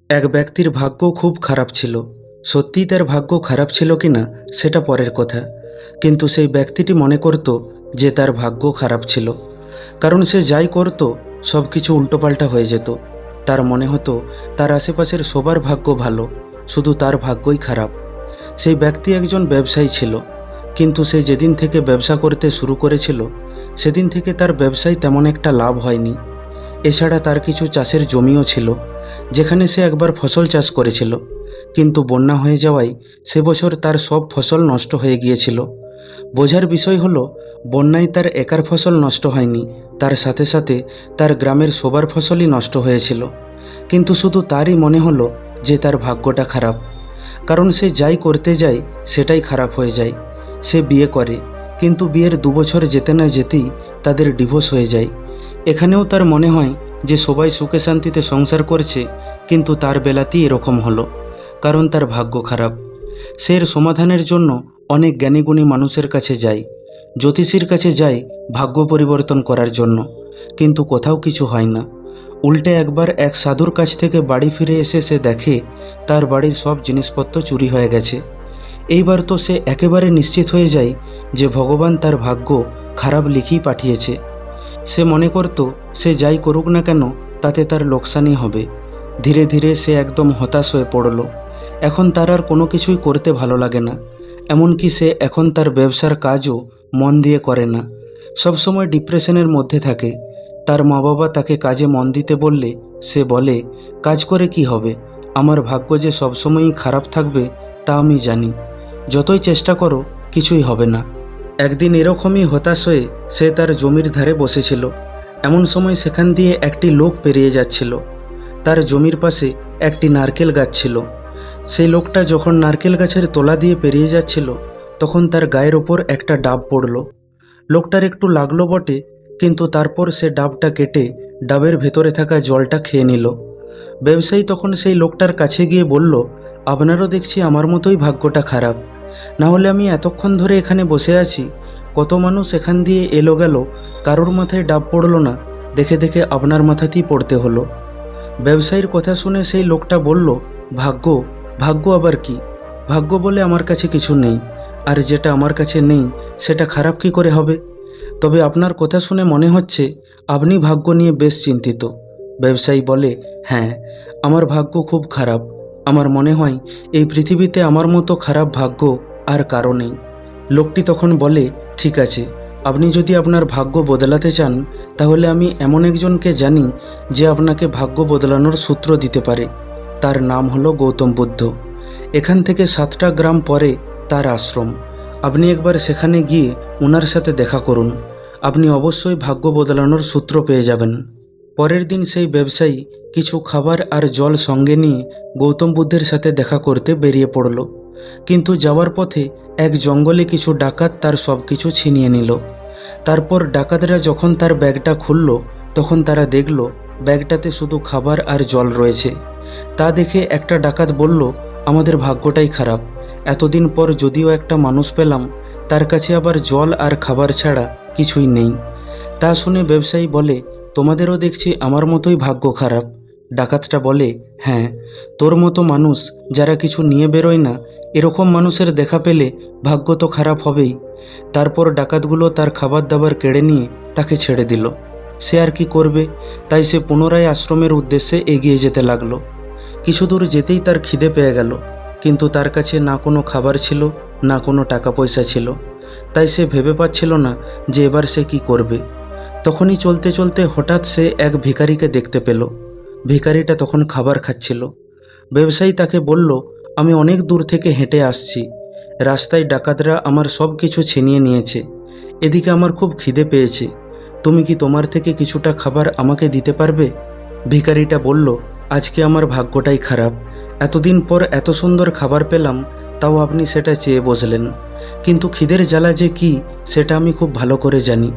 এক ব্যক্তির ভাগ্য খুব খারাপ ছিল। সত্যিই তার ভাগ্য খারাপ ছিল কিনা সেটা পরের কথা, কিন্তু সেই ব্যক্তিটি মনে করত যে তার ভাগ্য খারাপ ছিল। কারণ সে যাই করত সব কিছু উল্টোপাল্টা হয়ে যেত। তার মনে হতো তার আশেপাশের সবার ভাগ্য ভালো, শুধু তার ভাগ্যই খারাপ। সেই ব্যক্তি একজন ব্যবসায়ী ছিল, কিন্তু সে যেদিন থেকে ব্যবসা করতে শুরু করেছিল সেদিন থেকে তার ব্যবসায় তেমন একটা লাভ হয়নি। এছাড়া তার কিছু চাষের জমিও ছিল, যেখানে সে একবার ফসল চাষ করেছিল, কিন্তু বন্যা হয়ে যাওয়ায় সে বছর তার সব ফসল নষ্ট হয়ে গিয়েছিল। বোঝার বিষয় হলো, বন্যায় তার একার ফসল নষ্ট হয়নি, তার সাথে সাথে তার গ্রামের সবার ফসলই নষ্ট হয়েছিল। কিন্তু শুধু তারই মনে হলো যে তার ভাগ্যটা খারাপ। কারণ সে যাই করতে যায় সেটাই খারাপ হয়ে যায়। সে বিয়ে করে, কিন্তু বিয়ের 2 বছর যেতে না যেতেই তাদের ডিভোর্স হয়ে যায়। এখানেও তার মনে হয় যে সবাই সুখে শান্তিতে সংসার করছে, কিন্তু তার বেলাতেই এরকম হলো, কারণ তার ভাগ্য খারাপ। সে এর সমাধানের জন্য অনেক জ্ঞানীগুণী মানুষের কাছে যায়, জ্যোতিষীর কাছে যায় ভাগ্য পরিবর্তন করার জন্য, কিন্তু কোথাও কিছু হয় না। উল্টে একবার এক সাধুর কাছ থেকে বাড়ি ফিরে এসে সে দেখে তার বাড়ির সব জিনিসপত্র চুরি হয়ে গেছে। এইবার তো সে একেবারে নিশ্চিত হয়ে যায় যে ভগবান তার ভাগ্য খারাপ লিখেই পাঠিয়েছে। সে মনে করত সে যাই করুক না কেন তাতে তার লোকসানই হবে। ধীরে ধীরে সে একদম হতাশ হয়ে পড়ল। এখন তার আর কোনো কিছুই করতে ভালো লাগে না। এমনকি সে এখন তার ব্যবসার কাজও মন দিয়ে করে না, সবসময় ডিপ্রেশনের মধ্যে থাকে। তার মা বাবা তাকে কাজে মন দিতে বললে সে বলে, কাজ করে কি হবে, আমার ভাগ্য যে সবসময়ই খারাপ থাকবে তা আমি জানি, যতই চেষ্টা করো কিছুই হবে না। একদিন এরকমই হতাশ হয়ে সে তার জমির ধারে বসেছিল। এমন সময় সেখান দিয়ে একটি লোক পেরিয়ে যাচ্ছিল। তার জমির পাশে একটি নারকেল গাছ ছিল। সেই লোকটা যখন নারকেল গাছের তলা দিয়ে পেরিয়ে যাচ্ছিল তখন তার গায়ের ওপর একটা ডাব পড়ল। লোকটার একটু লাগলো বটে, কিন্তু তারপর সে ডাবটা কেটে ডাবের ভেতরে থাকা জলটা খেয়ে নিল। ব্যবসায়ী তখন সেই লোকটার কাছে গিয়ে বলল, আপনারও দেখছি আমার মতোই ভাগ্যটা খারাপ, না হলে আমি এতক্ষণ ধরে এখানে বসে আছি, কত মানুষ এখান দিয়ে এলো গেল, কারোর মাথায় ডাব পড়লো না, দেখে দেখে আপনার মাথাতেই পড়তে হলো। ব্যবসায়ীর কথা শুনে সেই লোকটা বলল, ভাগ্য? ভাগ্য আবার কি? ভাগ্য বলে আমার কাছে কিছু নেই, আর যেটা আমার কাছে নেই সেটা খারাপ কি করে হবে? তবে আপনার কথা শুনে মনে হচ্ছে আপনি ভাগ্য নিয়ে বেশ চিন্তিত। ব্যবসায়ী বলে, হ্যাঁ, আমার ভাগ্য খুব খারাপ। আমার মনে হয় এই পৃথিবীতে আমার মতো খারাপ ভাগ্য আর কারো নেই। লোকটি তখন বলে, ঠিক আছে, আপনি যদি আপনার ভাগ্য বদলাতে চান তাহলে আমি এমন একজনকে জানি যে আপনাকে ভাগ্য বদলানোর সূত্র দিতে পারে। তার নাম হলো গৌতম বুদ্ধ। এখান থেকে 7টা গ্রাম পরে তার আশ্রম। আপনি একবার সেখানে গিয়ে ওনার সাথে দেখা করুন, আপনি অবশ্যই ভাগ্য বদলানোর সূত্র পেয়ে যাবেন। পরের দিন সেই ব্যবসায়ী কিছু খাবার আর জল সঙ্গে নিয়ে গৌতম বুদ্ধের সাথে দেখা করতে বেরিয়ে পড়ল। কিন্তু যাওয়ার পথে এক জঙ্গলে কিছু ডাকাত তার সব কিছু ছিনিয়ে নিল। তারপর ডাকাতরা যখন তার ব্যাগটা খুলল তখন তারা দেখল ব্যাগটাতে শুধু খাবার আর জল রয়েছে। তা দেখে একটা ডাকাত বলল, আমাদের ভাগ্যটাই খারাপ, এতদিন পর যদিও একটা মানুষ পেলাম, তার কাছে আবার জল আর খাবার ছাড়া কিছুই নেই। তা শুনে ব্যবসায়ী বলে, তোমাদেরও দেখছি আমার মতোই ভাগ্য খারাপ। ডাকাতটা বলে, হ্যাঁ, তোর মতো মানুষ যারা কিছু নিয়ে বেরোয় না, এরকম মানুষের দেখা পেলে ভাগ্য তো খারাপ হবেই। তারপর ডাকাতগুলো তার খাবার দাবার কেড়ে নিয়ে তাকে ছেড়ে দিল। সে আর কি করবে, তাই সে পুনরায় আশ্রমের উদ্দেশ্যে এগিয়ে যেতে লাগলো। কিছু দূর যেতেই তার খিদে পেয়ে গেল, কিন্তু তার কাছে না কোনো খাবার ছিল না কোনো টাকা পয়সা ছিল। তাই সে ভেবে পাচ্ছিল না যে এবার সে কি করবে। তখনই চলতে চলতে হঠাৎ সে এক ভিখারিকে দেখতে পেল। ভিখারিটা তখন খাবার খাচ্ছিল। ব্যবসায়ী তাকে বলল, আমি অনেক দূর থেকে হেঁটে আসছি, রাস্তায় ডাকাতরা আমার সব কিছু ছিনিয়ে নিয়েছে, এদিকে আমার খুব খিদে পেয়েছে, তুমি কি তোমার থেকে কিছুটা খাবার আমাকে দিতে পারবে? ভিখারিটা বলল, আজকে আমার ভাগ্যটাই খারাপ, এতদিন পর এত সুন্দর খাবার পেলাম, তাও আপনি সেটা চেয়ে বসলেন। কিন্তু খিদের জ্বালা যে কি সেটা আমি খুব ভালো করে জানি।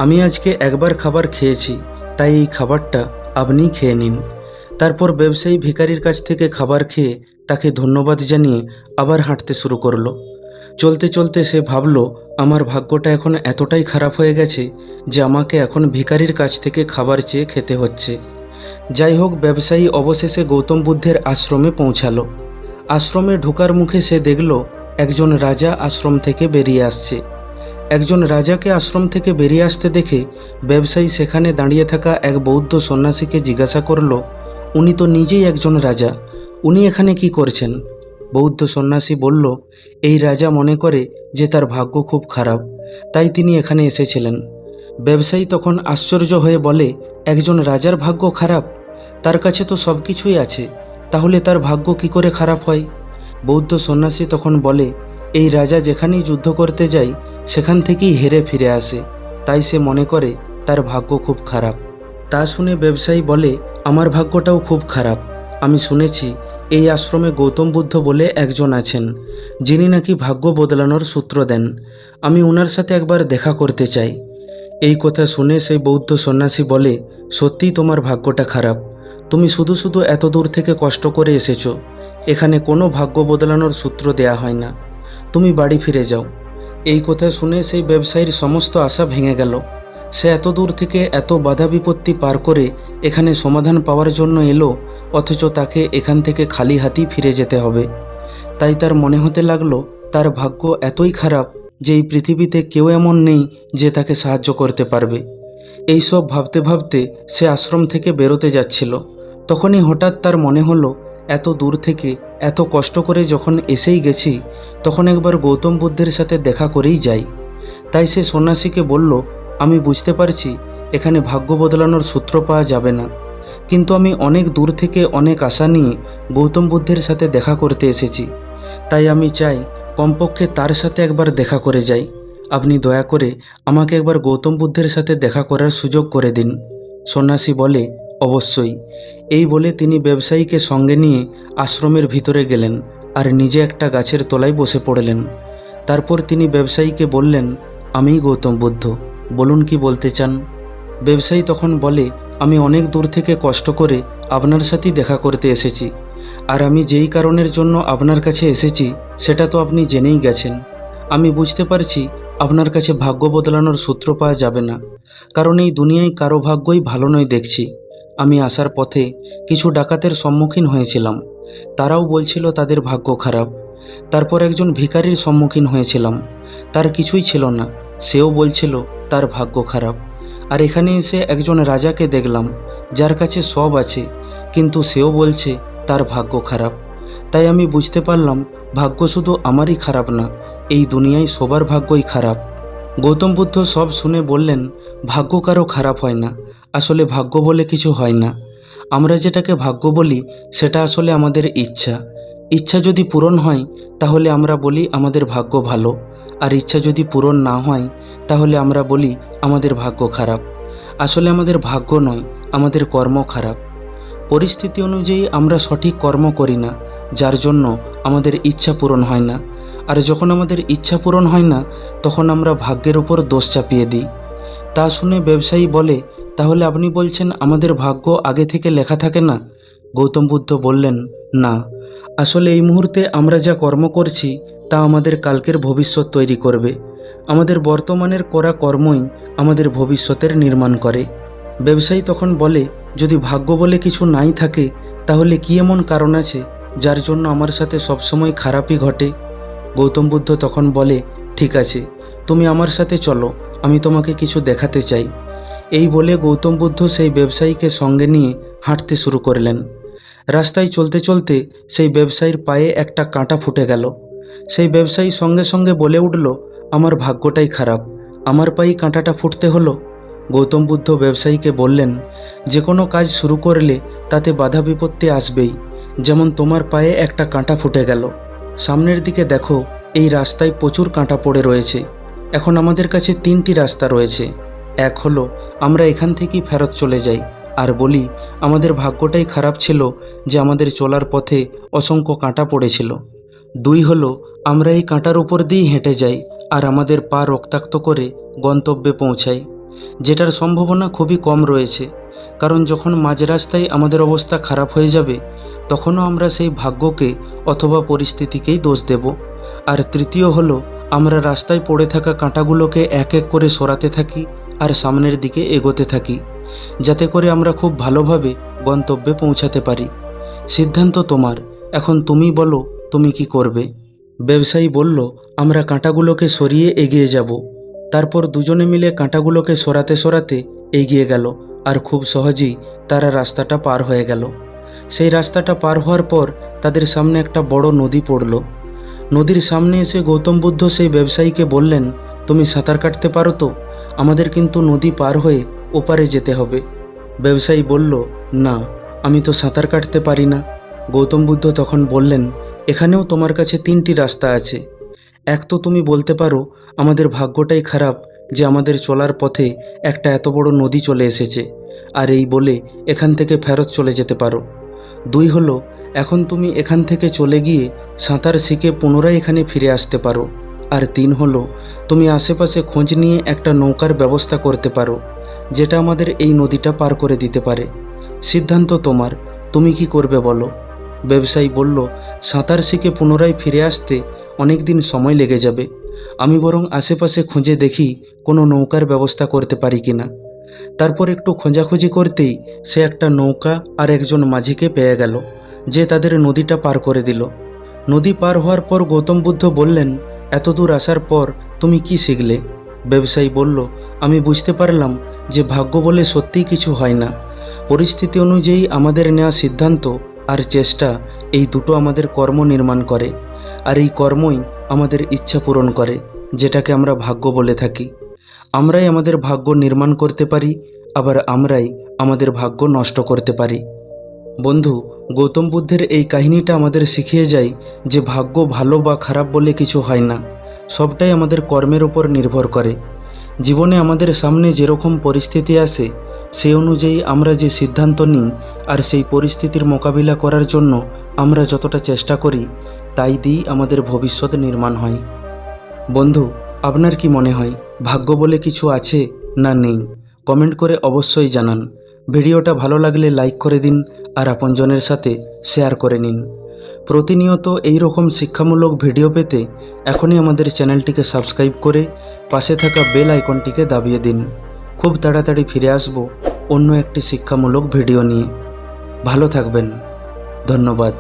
আমি আজকে একবার খাবার খেয়েছি, তাই এই খাবারটা আপনিই খেয়ে নিন। তারপর ব্যবসায়ী ভিখারির কাছ থেকে খাবার খেয়ে তাকে ধন্যবাদ জানিয়ে আবার হাঁটতে শুরু করলো। চলতে চলতে সে ভাবল, আমার ভাগ্যটা এখন এতটাই খারাপ হয়ে গেছে যে আমাকে এখন ভিখারির কাছ থেকে খাবার চেয়ে খেতে হচ্ছে। যাই হোক, ব্যবসায়ী অবশেষে গৌতম বুদ্ধের আশ্রমে পৌঁছালো। আশ্রমে ঢোকার মুখে সে দেখল একজন রাজা আশ্রম থেকে বেরিয়ে আসছে। একজন রাজাকে আশ্রম থেকে বেরিয়ে আসতে দেখে ব্যবসায়ী সেখানে দাঁড়িয়ে থাকা এক বৌদ্ধ সন্ন্যাসীকে জিজ্ঞাসা করল, উনি তো নিজেই একজন রাজা, উনি এখানে কি করছেন? বৌদ্ধ সন্ন্যাসী বলল, এই রাজা মনে করে যে তার ভাগ্য খুব খারাপ, তাই তিনি এখানে এসেছিলেন। ব্যবসায়ী তখন আশ্চর্য হয়ে বলে, একজন রাজার ভাগ্য খারাপ? তার কাছে তো সব কিছুই আছে, তাহলে তার ভাগ্য কি করে খারাপ হয়? বৌদ্ধ সন্ন্যাসী তখন বলে, এই রাজা যেখানেই যুদ্ধ করতে যায় সেখান থেকেই হেরে ফিরে আসে, তাই সে মনে করে তার ভাগ্য খুব খারাপ। তা শুনে ব্যবসায়ী বলে, আমার ভাগ্যটাও খুব খারাপ। আমি শুনেছি এই আশ্রমে গৌতম বুদ্ধ বলে একজন আছেন, যিনি নাকি ভাগ্য বদলানোর সূত্র দেন। আমি ওনার সাথে একবার দেখা করতে চাই। এই কথা শুনে সেই বৌদ্ধ সন্ন্যাসী বলে, সত্যিই তোমার ভাগ্যটা খারাপ। তুমি শুধু শুধু এত দূর থেকে কষ্ট করে এসেছো, এখানে কোনো ভাগ্য বদলানোর সূত্র দেয়া হয় না, তুমি বাড়ি ফিরে যাও। এই কথা শুনে সেই ব্যবসায়ীর সমস্ত আশা ভেঙে গেল। সে এত দূর থেকে এত বাধা বিপত্তি পার করে এখানে সমাধান পাওয়ার জন্য এলো, অথচ তাকে এখান থেকে খালি হাতেই ফিরে যেতে হবে। তাই তার মনে হতে লাগলো তার ভাগ্য এতই খারাপ যে এই পৃথিবীতে কেউ এমন নেই যে তাকে সাহায্য করতে পারবে। এই সব ভাবতে ভাবতে সে আশ্রম থেকে বেরোতে যাচ্ছিল। তখনই হঠাৎ তার মনে হলো, এত দূর থেকে এত কষ্ট করে যখন এসেই গেছি, তখন একবার গৌতম বুদ্ধের সাথে দেখা করেই যাই। তাই সে সন্ন্যাসীকে বলল, আমি বুঝতে পারছি এখানে ভাগ্য বদলানোর সূত্র পাওয়া যাবে না, কিন্তু আমি অনেক দূর থেকে অনেক আশা নিয়ে গৌতম বুদ্ধের সাথে দেখা করতে এসেছি। তাই আমি চাই কমপক্ষে তার সাথে একবার দেখা করে যাই। আপনি দয়া করে আমাকে একবার গৌতম বুদ্ধের সাথে দেখা করার সুযোগ করে দিন। সন্ন্যাসী বলে, অবশ্যই। এই বলে তিনি ব্যবসায়ীকে সঙ্গে নিয়ে আশ্রমের ভিতরে গেলেন আর নিজে একটা গাছের তলায় বসে পড়লেন। তারপর তিনি ব্যবসায়ীকে বললেন, আমিই গৌতম বুদ্ধ, বলুন কি বলতে চান? ব্যবসায়ী তখন বলে, আমি অনেক দূর থেকে কষ্ট করে আপনার সাথেই দেখা করতে এসেছি, আর আমি যেই কারণের জন্য আপনার কাছে এসেছি সেটা তো আপনি জেনেই গেছেন। আমি বুঝতে পারছি আপনার কাছে ভাগ্য বদলানোর সূত্র পাওয়া যাবে না, কারণ এই দুনিয়ায় কারো ভাগ্যই ভালো নয় দেখছি। আমি আসার পথে কিছু ডাকাতের সম্মুখীন হয়েছিলাম, তারাও বলছিল তাদের ভাগ্য খারাপ। তারপর একজন ভিখারির সম্মুখীন হয়েছিলাম, তার কিছুই ছিল না, সেও বলছিল তার ভাগ্য খারাপ। আর এখানে এসে একজন রাজাকে দেখলাম, যার কাছে সব আছে, কিন্তু সেও বলছে তার ভাগ্য খারাপ। তাই আমি বুঝতে পারলাম ভাগ্য শুধু আমারই খারাপ না, এই দুনিয়ায় সবার ভাগ্যই খারাপ। গৌতম বুদ্ধ সব শুনে বললেন, ভাগ্য কারো খারাপ হয় না, আসলে ভাগ্য বলে কিছু হয় না। আমরা যেটাকে ভাগ্য বলি সেটা আসলে আমাদের ইচ্ছা। ইচ্ছা যদি পূরণ হয় তাহলে আমরা বলি আমাদের ভাগ্য ভালো, আর ইচ্ছা যদি পূরণ না হয় তাহলে আমরা বলি আমাদের ভাগ্য খারাপ। আসলে আমাদের ভাগ্য নয়, আমাদের কর্ম খারাপ। পরিস্থিতি অনুযায়ী আমরা সঠিক কর্ম করি না, যার জন্য আমাদের ইচ্ছা পূরণ হয় না। আর যখন আমাদের ইচ্ছা পূরণ হয় না তখন আমরা ভাগ্যের উপর দোষ চাপিয়ে দিই। তা শুনে ব্যবসায়ী বলে, তাহলে আপনি বলছেন আমাদের ভাগ্য আগে থেকে লেখা থাকে না? গৌতম বুদ্ধ বললেন, না, আসলে এই মুহূর্তে আমরা যা কর্ম করছি তা আমাদের কালকের ভবিষ্যৎ তৈরি করবে। আমাদের বর্তমানের করা কর্মই আমাদের ভবিষ্যতের নির্মাণ করে। ব্যবসায়ী তখন বলে, যদি ভাগ্য বলে কিছু নাই থাকে তাহলে কি এমন কারণ আছে যার জন্য আমার সাথে সবসময় খারাপই ঘটে? গৌতম বুদ্ধ তখন বলে, ঠিক আছে, তুমি আমার সাথে চলো, আমি তোমাকে কিছু দেখাতে চাই। এই বলে গৌতম বুদ্ধ সেই ব্যবসায়ীকে সঙ্গে নিয়ে হাঁটতে শুরু করলেন। রাস্তায় চলতে চলতে সেই ব্যবসায়ীর পায়ে একটা কাঁটা ফুটে গেল। সেই ব্যবসায়ী সঙ্গে সঙ্গে বলে উঠল, আমার ভাগ্যটাই খারাপ, আমার পায়ে কাঁটাটা ফুটতে হলো। গৌতম বুদ্ধ ব্যবসায়ীকে বললেন, যে কোনো কাজ শুরু করলে তাতে বাধা বিপত্তি আসবেই, যেমন তোমার পায়ে একটা কাঁটা ফুটে গেল। সামনের দিকে দেখো, এই রাস্তায় প্রচুর কাঁটা পড়ে রয়েছে। এখন আমাদের কাছে তিনটি রাস্তা রয়েছে। এক হলো আমরা এখান থেকেই ফেরত চলে যাই আর বলি আমাদের ভাগ্যটাই খারাপ ছিল যে আমাদের চলার পথে অসংখ্য কাঁটা পড়েছিল। দুই হলো আমরা এই কাঁটার উপর দিয়েই হেঁটে যাই আর আমাদের পা রক্তাক্ত করে গন্তব্যে পৌঁছাই, যেটার সম্ভাবনা খুবই কম রয়েছে, কারণ যখন মাঝ রাস্তায় আমাদের অবস্থা খারাপ হয়ে যাবে তখনও আমরা সেই ভাগ্যকে অথবা পরিস্থিতিকেই দোষ দেব। আর তৃতীয় হলো আমরা রাস্তায় পড়ে থাকা কাঁটাগুলোকে এক এক করে সরাতে থাকি আর সামনের দিকে এগোতে থাকি, যাতে করে আমরা খুব ভালোভাবে গন্তব্যে পৌঁছাতে পারি। সিদ্ধান্ত তোমার, এখন তুমি বলো তুমি কি করবে। ব্যবসায়ী বলল, আমরা কাঁটাগুলোকে সরিয়ে এগিয়ে যাব। তারপর দুজনে মিলে কাঁটাগুলোকে সরাতে সরাতে এগিয়ে গেল, আর খুব সহজেই তারা রাস্তাটা পার হয়ে গেল। সেই রাস্তাটা পার হওয়ার পর তাদের সামনে একটা বড় নদী পড়ল। নদীর সামনে এসে গৌতম বুদ্ধ সেই ব্যবসায়ীকে বললেন, তুমি সাঁতার কাটতে পারো তো? আমাদের কিন্তু নদী পার হয়ে ওপারে যেতে হবে। ব্যবসায়ী বলল, না, আমি তো সাঁতার কাটতে পারি না। গৌতম বুদ্ধ তখন বললেন, এখানেও তোমার কাছে তিনটি রাস্তা আছে। এক তো তুমি বলতে পারো আমাদের ভাগ্যটাই খারাপ যে আমাদের চলার পথে একটা এত বড় নদী চলে এসেছে, আর এই বলে এখান থেকে ফেরত চলে যেতে পারো। দুই হলো, এখন তুমি এখান থেকে চলে গিয়ে সাঁতার শিখে পুনরায় এখানে ফিরে আসতে পারো। আর তিন হলো, তুমি আশেপাশে খোঁজ নিয়ে একটা নৌকার ব্যবস্থা করতে পারো, যেটা আমাদের এই নদীটা পার করে দিতে পারে। সিদ্ধান্ত তোমার, তুমি কি করবে বলো। ব্যবসায়ী বলল, সাঁতার শিখে পুনরায় ফিরে আসতে অনেক দিন সময় লেগে যাবে। আমি বরং আশেপাশে খুঁজে দেখি কোনো নৌকার ব্যবস্থা করতে পারি কিনা। তারপর একটু খোঁজাখুঁজি করতেই সে একটা নৌকা আর একজন মাঝিকে পেয়ে গেল, যে তাদের নদীটা পার করে দিল। নদী পার হওয়ার পর গৌতম বুদ্ধ বললেন, এত দূর আসার পর তুমি কি শিখলে? ব্যবসায়ী বলল, আমি বুঝতে পারলাম যে ভাগ্য বলে সত্যিই কিছু হয় না। পরিস্থিতি অনুযায়ী আমাদের নেওয়া সিদ্ধান্ত আর চেষ্টা, এই দুটো আমাদের কর্ম নির্মাণ করে, আর এই কর্মই আমাদের ইচ্ছা পূরণ করে, যেটাকে আমরা ভাগ্য বলে থাকি। আমরাই আমাদের ভাগ্য নির্মাণ করতে পারি, আবার আমরাই আমাদের ভাগ্য নষ্ট করতে পারি। বন্ধু, গৌতম বুদ্ধের এই কাহিনীটা আমাদের শিখিয়ে যায় যে ভাগ্য ভালো বা খারাপ বলে কিছু হয় না, সবটাই আমাদের কর্মের উপর নির্ভর করে। জীবনে আমাদের সামনে যেরকম পরিস্থিতি আসে, সেই অনুযায়ী আমরা যে সিদ্ধান্ত নিই আর সেই পরিস্থিতির মোকাবিলা করার জন্য আমরা যতটা চেষ্টা করি, তাই দিয়েই আমাদের ভবিষ্যৎ নির্মাণ হয়। বন্ধু, আপনার কি মনে হয় ভাগ্য বলে কিছু আছে না নেই? কমেন্ট করে অবশ্যই জানান। ভিডিওটা ভালো লাগলে লাইক করে দিন আর আপনজনের সাথে শেয়ার করে নিন। প্রতিনিয়ত এই রকম শিক্ষামূলক ভিডিও পেতে এখনই আমাদের চ্যানেলটিকে সাবস্ক্রাইব করে পাশে থাকা বেল আইকনটিকে দাবিয়ে দিন। খুব তাড়াতাড়ি ফিরে আসব অন্য একটি শিক্ষামূলক ভিডিও নিয়ে। ভালো থাকবেন। ধন্যবাদ।